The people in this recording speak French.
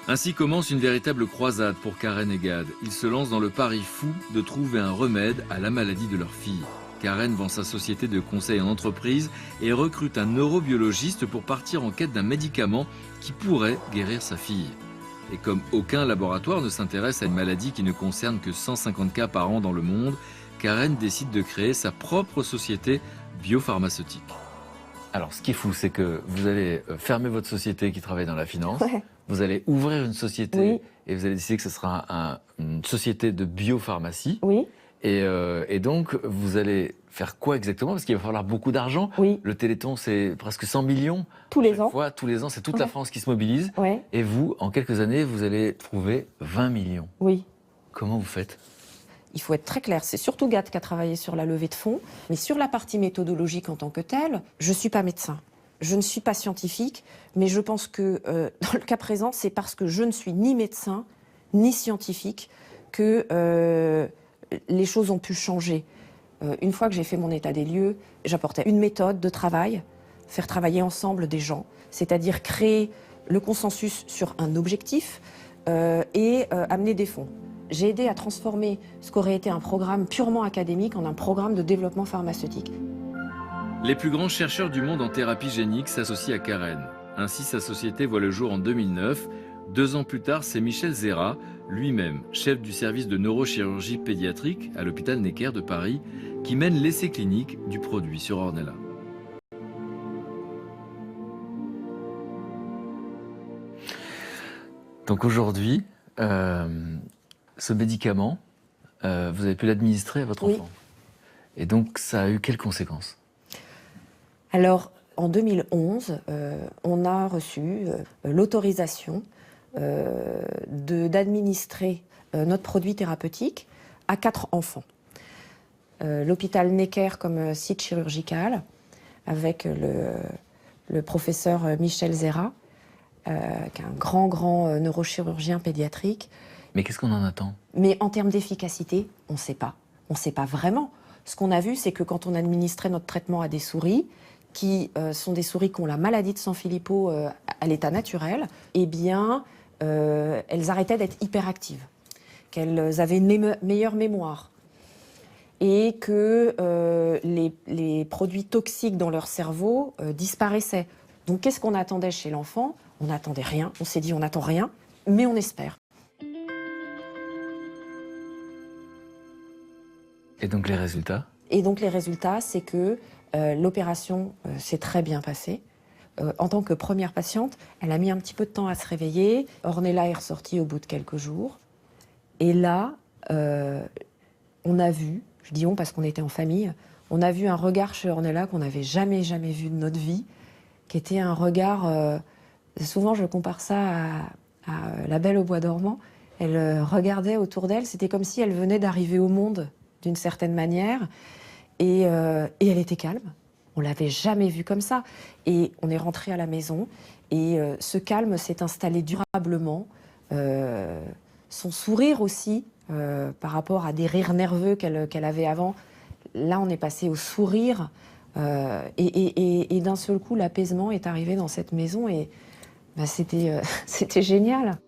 Ainsi commence une véritable croisade pour Karen et Gad. Ils se lancent dans le pari fou de trouver un remède à la maladie de leur fille. Karen vend sa société de conseil en entreprise et recrute un neurobiologiste pour partir en quête d'un médicament qui pourrait guérir sa fille. Et comme aucun laboratoire ne s'intéresse à une maladie qui ne concerne que 150 cas par an dans le monde, Karen décide de créer sa propre société biopharmaceutique. Alors, ce qui est fou, c'est que vous allez fermer votre société qui travaille dans la finance, vous allez ouvrir une société et vous allez décider que ce sera une société de biopharmacie. Oui. Et donc, vous allez faire quoi exactement? Parce qu'il va falloir beaucoup d'argent. Oui. Le Téléthon, c'est presque 100 millions. Tous les ans. Tous les ans, c'est toute la France qui se mobilise. Ouais. Et vous, en quelques années, vous allez trouver 20 millions. Oui. Comment vous faites? Il faut être très clair, c'est surtout Gad qui a travaillé sur la levée de fonds. Mais sur la partie méthodologique en tant que telle, je ne suis pas médecin. Je ne suis pas scientifique, mais je pense que dans le cas présent, c'est parce que je ne suis ni médecin, ni scientifique, que les choses ont pu changer. Une fois que j'ai fait mon état des lieux, j'apportais une méthode de travail, faire travailler ensemble des gens, c'est-à-dire créer le consensus sur un objectif et amener des fonds. J'ai aidé à transformer ce qu'aurait été un programme purement académique en un programme de développement pharmaceutique. Les plus grands chercheurs du monde en thérapie génique s'associent à Karen. Ainsi, sa société voit le jour en 2009. 2 ans plus tard, c'est Michel Zera, lui-même chef du service de neurochirurgie pédiatrique à l'hôpital Necker de Paris, qui mène l'essai clinique du produit sur Ornella. Donc aujourd'hui, ce médicament, vous avez pu l'administrer à votre enfant. Et donc, ça a eu quelles conséquences? Alors, en 2011, on a reçu l'autorisation d'administrer notre produit thérapeutique à 4 enfants. L'hôpital Necker comme site chirurgical, avec le professeur Michel Zera, qui est un grand neurochirurgien pédiatrique. Mais qu'est-ce qu'on en attend? Mais en termes d'efficacité, on ne sait pas. On ne sait pas vraiment. Ce qu'on a vu, c'est que quand on administrait notre traitement à des souris, qui sont des souris qui ont la maladie de Sanfilippo à l'état naturel, eh bien, elles arrêtaient d'être hyperactives, qu'elles avaient une meilleure mémoire, et que les produits toxiques dans leur cerveau disparaissaient. Donc, qu'est-ce qu'on attendait chez l'enfant? On n'attendait rien. On s'est dit, on n'attend rien, mais on espère. Et donc les résultats? Et donc les résultats, c'est que l'opération s'est très bien passée. En tant que première patiente, elle a mis un petit peu de temps à se réveiller. Ornella est ressortie au bout de quelques jours. Et là, on a vu, je dis on parce qu'on était en famille, on a vu un regard chez Ornella qu'on n'avait jamais vu de notre vie, qui était un regard... souvent, je compare ça à La Belle au bois dormant. Elle regardait autour d'elle, c'était comme si elle venait d'arriver au monde, d'une certaine manière, et elle était calme. On l'avait jamais vue comme ça. Et on est rentré à la maison, et ce calme s'est installé durablement. Son sourire aussi, par rapport à des rires nerveux qu'elle avait avant, là on est passé au sourire, et d'un seul coup l'apaisement est arrivé dans cette maison, et bah, c'était génial.